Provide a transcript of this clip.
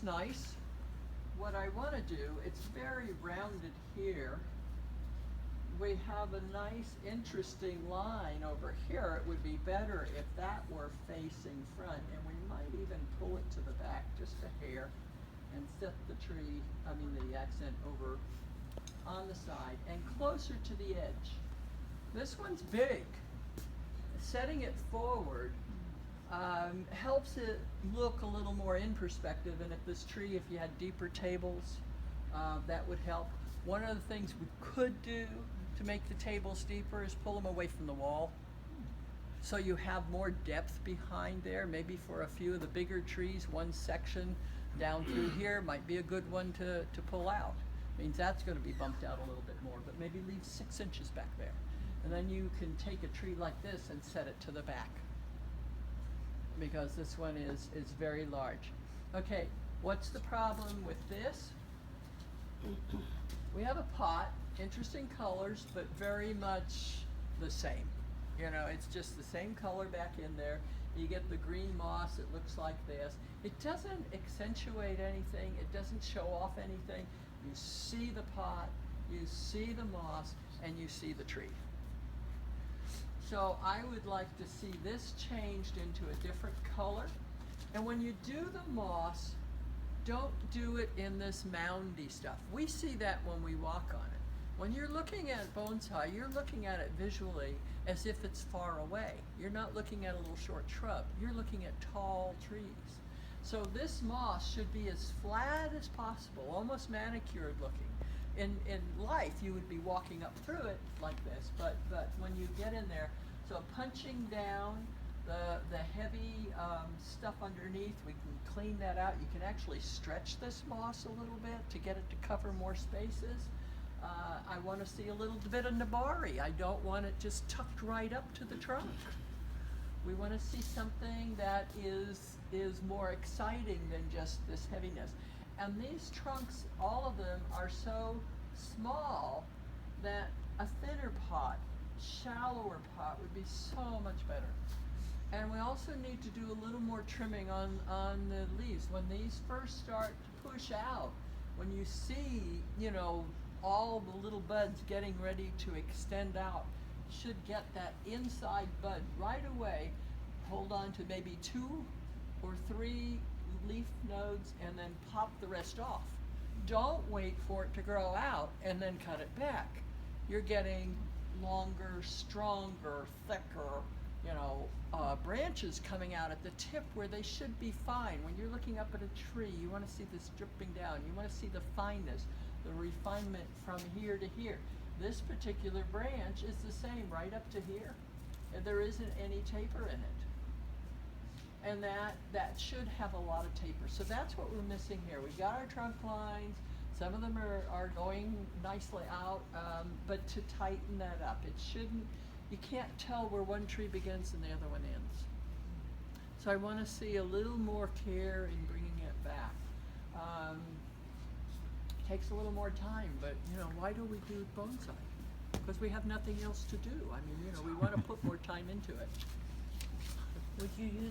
looks nice. What I want to do, it's very rounded here. We have a nice, interesting line over here. It would be better if that were facing front, and we might even pull it to the back just a hair and set the tree, the accent over on the side and closer to the edge. This one's big. Setting it forward helps it look a little more in perspective, and if this tree, if you had deeper tables, that would help. One of the things we could do to make the tables deeper is pull them away from the wall, so you have more depth behind there. Maybe for a few of the bigger trees, one section down through here might be a good one to pull out. Means that's going to be bumped out a little bit more, but maybe leave 6 inches back there. And then you can take a tree like this and set it to the back, because this one is very large. Okay, what's the problem with this? We have a pot, interesting colors, but very much the same. You know, it's just the same color back in there. You get the green moss, it looks like this. It doesn't accentuate anything, it doesn't show off anything. You see the pot, you see the moss, and you see the tree. So I would like to see this changed into a different color. And when you do the moss, don't do it in this moundy stuff. We see that when we walk on it. When you're looking at bonsai, you're looking at it visually as if it's far away. You're not looking at a little short shrub. You're looking at tall trees. So this moss should be as flat as possible, almost manicured looking. In life, you would be walking up through it like this, but when you get in there, so punching down the heavy stuff underneath, we can clean that out. You can actually stretch this moss a little bit to get it to cover more spaces. I want to see a little bit of nabari. I don't want it just tucked right up to the trunk. We want to see something that is more exciting than just this heaviness. And these trunks, all of them, are so small that a thinner pot, shallower pot would be so much better. And we also need to do a little more trimming on the leaves. When these first start to push out, when you see, all the little buds getting ready to extend out, should get that inside bud right away. Hold on to maybe 2 or 3 leaf nodes and then pop the rest off. Don't wait for it to grow out and then cut it back. You're getting longer, stronger, thicker, branches coming out at the tip where they should be fine. When you're looking up at a tree, you want to see this dripping down. You want to see the fineness, the refinement from here to here. This particular branch is the same right up to here, and there isn't any taper in it. And that should have a lot of taper. So that's what we're missing here. We've got our trunk lines. Some of them are going nicely out, but to tighten that up, it shouldn't. You can't tell where one tree begins and the other one ends. So I want to see a little more care in bringing it back. Takes a little more time, but why do we do bonsai? Because we have nothing else to do. We want to put more time into it. Would you use